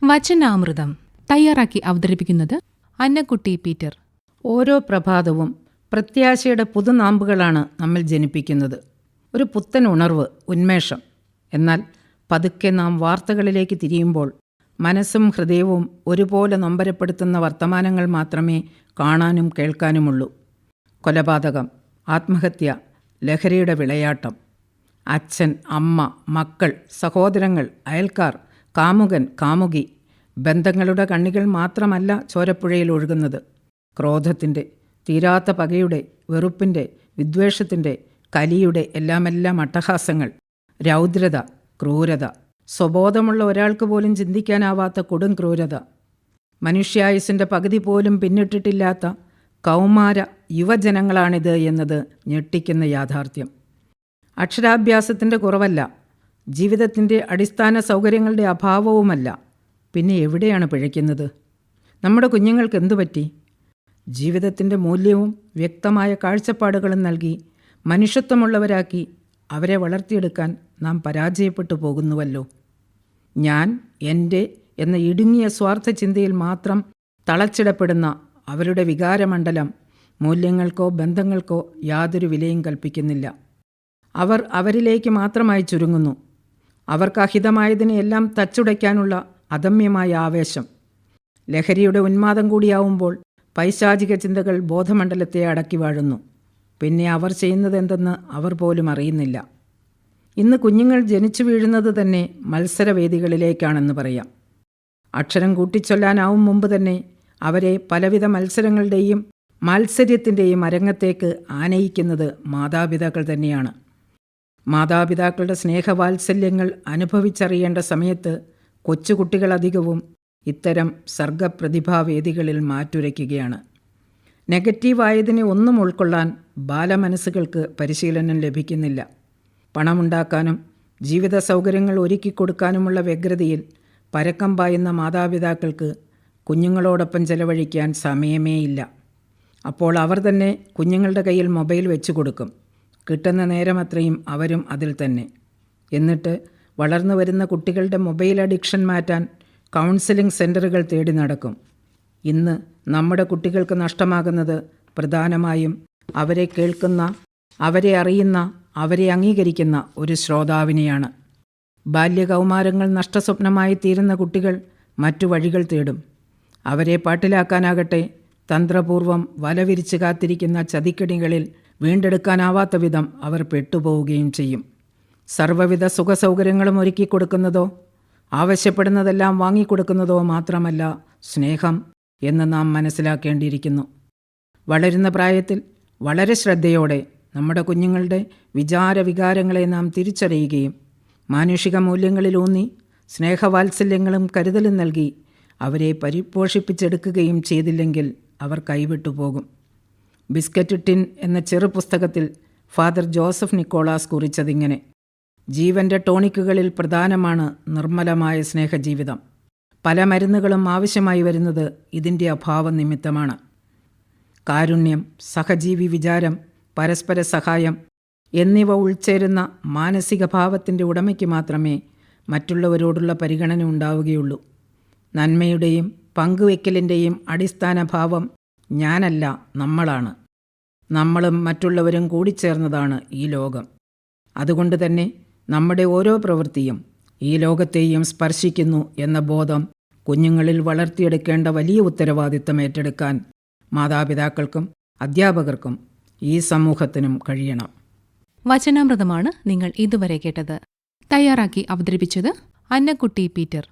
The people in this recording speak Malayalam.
വചനാമൃതം തയ്യാറാക്കി അവതരിപ്പിക്കുന്നത് അന്നക്കുട്ടി പീറ്റർ. ഓരോ പ്രഭാതവും പ്രത്യാശയുടെ പുതുനാമ്പുകളാണ് നമ്മിൽ ജനിപ്പിക്കുന്നത്. ഒരു പുത്തൻ ഉണർവ്, ഉന്മേഷം. എന്നാൽ പതുക്കെ നാം വാർത്തകളിലേക്ക് തിരിയുമ്പോൾ മനസ്സും ഹൃദയവും ഒരുപോലെ നൊമ്പരപ്പെടുത്തുന്ന വർത്തമാനങ്ങൾ മാത്രമേ കാണാനും കേൾക്കാനുമുള്ളൂ. കൊലപാതകം, ആത്മഹത്യ, ലഹരിയുടെ വിളയാട്ടം. അച്ഛൻ, അമ്മ, മക്കൾ, സഹോദരങ്ങൾ, അയൽക്കാർ, കാമുകൻ, കാമുകി. ബന്ധങ്ങളുടെ കണ്ണികൾ മാത്രമല്ല ചോരപ്പുഴയിൽ ഒഴുകുന്നത്. ക്രോധത്തിൻ്റെ, തീരാത്ത പകയുടെ, വെറുപ്പിൻ്റെ, വിദ്വേഷത്തിൻ്റെ, കലിയുടെ എല്ലാമെല്ലാം അട്ടഹാസങ്ങൾ. രൗദ്രത, ക്രൂരത. സ്വബോധമുള്ള ഒരാൾക്ക് പോലും ചിന്തിക്കാനാവാത്ത കൊടും ക്രൂരത. മനുഷ്യായുസിൻ്റെ പകുതി പോലും പിന്നിട്ടിട്ടില്ലാത്ത കൗമാര യുവജനങ്ങളാണിത് എന്നത് ഞെട്ടിക്കുന്ന യാഥാർത്ഥ്യം. അക്ഷരാഭ്യാസത്തിൻ്റെ കുറവല്ല, ജീവിതത്തിൻ്റെ അടിസ്ഥാന സൗകര്യങ്ങളുടെ അഭാവവുമല്ല. പിന്നെ എവിടെയാണ് പിഴയ്ക്കുന്നത്? നമ്മുടെ കുഞ്ഞുങ്ങൾക്ക് എന്തു പറ്റി? ജീവിതത്തിൻ്റെ മൂല്യവും വ്യക്തമായ കാഴ്ചപ്പാടുകളും നൽകി മനുഷ്യത്വമുള്ളവരാക്കി അവരെ വളർത്തിയെടുക്കാൻ നാം പരാജയപ്പെട്ടു പോകുന്നുവല്ലോ. ഞാൻ, എൻ്റെ എന്ന ഇടുങ്ങിയ സ്വാർത്ഥ ചിന്തയിൽ മാത്രം തളച്ചിടപ്പെടുന്ന അവരുടെ വികാരമണ്ഡലം മൂല്യങ്ങൾക്കോ ബന്ധങ്ങൾക്കോ യാതൊരു വിലയും കൽപ്പിക്കുന്നില്ല. അവർ അവരിലേക്ക് മാത്രമായി ചുരുങ്ങുന്നു. അവർക്ക് അഹിതമായതിനെയെല്ലാം തച്ചുടയ്ക്കാനുള്ള അദമ്യമായ ആവേശം. ലഹരിയുടെ ഉന്മാദം കൂടിയാവുമ്പോൾ പൈശാചിക ചിന്തകൾ ബോധമണ്ഡലത്തെ അടക്കി വാഴുന്നു. പിന്നെ അവർ ചെയ്യുന്നതെന്തെന്ന് അവർ പോലും അറിയുന്നില്ല. ഇന്ന് കുഞ്ഞുങ്ങൾ ജനിച്ചു വീഴുന്നത് തന്നെ മത്സരവേദികളിലേക്കാണെന്ന് പറയാം. അക്ഷരം കൂട്ടിച്ചൊല്ലാനാവും മുമ്പ് തന്നെ അവരെ പലവിധ മത്സരങ്ങളുടെയും മാത്സര്യത്തിൻ്റെയും അരങ്ങത്തേക്ക് ആനയിക്കുന്നത് മാതാപിതാക്കൾ തന്നെയാണ്. മാതാപിതാക്കളുടെ സ്നേഹവാത്സല്യങ്ങൾ അനുഭവിച്ചറിയേണ്ട സമയത്ത് കൊച്ചുകുട്ടികളധികവും ഇത്തരം സർഗപ്രതിഭാവേദികളിൽ മാറ്റുരയ്ക്കുകയാണ്. നെഗറ്റീവായതിനെ ഒന്നും ഉൾക്കൊള്ളാൻ ബാലമനസ്സുകൾക്ക് പരിശീലനം ലഭിക്കുന്നില്ല. പണമുണ്ടാക്കാനും ജീവിത സൗകര്യങ്ങൾ ഒരുക്കിക്കൊടുക്കാനുമുള്ള വ്യഗ്രതയിൽ പരക്കം പായുന്ന മാതാപിതാക്കൾക്ക് കുഞ്ഞുങ്ങളോടൊപ്പം ചെലവഴിക്കാൻ സമയമേയില്ല. അപ്പോൾ അവർ തന്നെ കുഞ്ഞുങ്ങളുടെ കയ്യിൽ മൊബൈൽ വെച്ചു കൊടുക്കും. കിട്ടുന്ന നേരമത്രയും അവരും അതിൽ തന്നെ. എന്നിട്ട് വളർന്നു വരുന്ന കുട്ടികളുടെ മൊബൈൽ അഡിക്ഷൻ മാറ്റാൻ കൗൺസിലിംഗ് സെൻ്ററുകൾ തേടി നടക്കും. ഇന്ന് നമ്മുടെ കുട്ടികൾക്ക് നഷ്ടമാകുന്നത് പ്രധാനമായും അവരെ കേൾക്കുന്ന, അവരെ അറിയുന്ന, അവരെ അംഗീകരിക്കുന്ന ഒരു ശ്രോതാവിനെയാണ്. ബാല്യകൗമാരങ്ങൾ നഷ്ടസ്വപ്നമായി തീരുന്ന കുട്ടികൾ മറ്റു വഴികൾ തേടും. അവരെ പാട്ടിലാക്കാനാകട്ടെ തന്ത്രപൂർവം വലവിരിച്ച് കാത്തിരിക്കുന്ന ചതിക്കണികളിൽ വീണ്ടെടുക്കാനാവാത്ത വിധം അവർ പെട്ടുപോവുകയും ചെയ്യും. സർവ്വവിധ സുഖസൗകര്യങ്ങളും ഒരുക്കിക്കൊടുക്കുന്നതോ ആവശ്യപ്പെടുന്നതെല്ലാം വാങ്ങിക്കൊടുക്കുന്നതോ മാത്രമല്ല സ്നേഹം എന്ന് നാം മനസ്സിലാക്കേണ്ടിയിരിക്കുന്നു. വളരുന്ന പ്രായത്തിൽ വളരെ ശ്രദ്ധയോടെ നമ്മുടെ കുഞ്ഞുങ്ങളുടെ വികാരങ്ങളെ നാം തിരിച്ചറിയുകയും മാനുഷിക മൂല്യങ്ങളിലൂന്നി സ്നേഹവാത്സല്യങ്ങളും കരുതലും നൽകി അവരെ പരിപോഷിപ്പിച്ചെടുക്കുകയും ചെയ്തില്ലെങ്കിൽ അവർ കൈവിട്ടു പോകും. ബിസ്ക്കറ്റ് ടിൻ എന്ന ചെറുപുസ്തകത്തിൽ ഫാദർ ജോസഫ് നിക്കോളാസ് കുറിച്ചതിങ്ങനെ: ജീവൻ്റെ ടോണിക്കുകളിൽ പ്രധാനമാണ് നിർമ്മലമായ സ്നേഹജീവിതം. പല മരുന്നുകളും ആവശ്യമായി വരുന്നത് ഇതിൻ്റെ അഭാവം നിമിത്തമാണ്. കാരുണ്യം, സഹജീവി വിചാരം, പരസ്പര സഹായം എന്നിവ ഉൾച്ചേരുന്ന മാനസിക ഭാവത്തിൻ്റെ ഉടമയ്ക്ക് മാത്രമേ മറ്റുള്ളവരോടുള്ള പരിഗണന ഉണ്ടാവുകയുള്ളൂ. നന്മയുടെയും പങ്കുവെക്കലിൻ്റെയും അടിസ്ഥാന ഭാവം ഞാനല്ല, നമ്മളാണ്. നമ്മളും മറ്റുള്ളവരും കൂടിച്ചേർന്നതാണ് ഈ ലോകം. അതുകൊണ്ട് തന്നെ നമ്മുടെ ഓരോ പ്രവൃത്തിയും ഈ ലോകത്തെയും സ്പർശിക്കുന്നു എന്ന ബോധം കുഞ്ഞുങ്ങളിൽ വളർത്തിയെടുക്കേണ്ട വലിയ ഉത്തരവാദിത്തം ഏറ്റെടുക്കാൻ മാതാപിതാക്കൾക്കും അധ്യാപകർക്കും ഈ സമൂഹത്തിനും കഴിയണം. വചനാമൃതമാണ് നിങ്ങൾ ഇതുവരെ കേട്ടത്. തയ്യാറാക്കി അവതരിപ്പിച്ചത് അന്നക്കുട്ടി പീറ്റർ.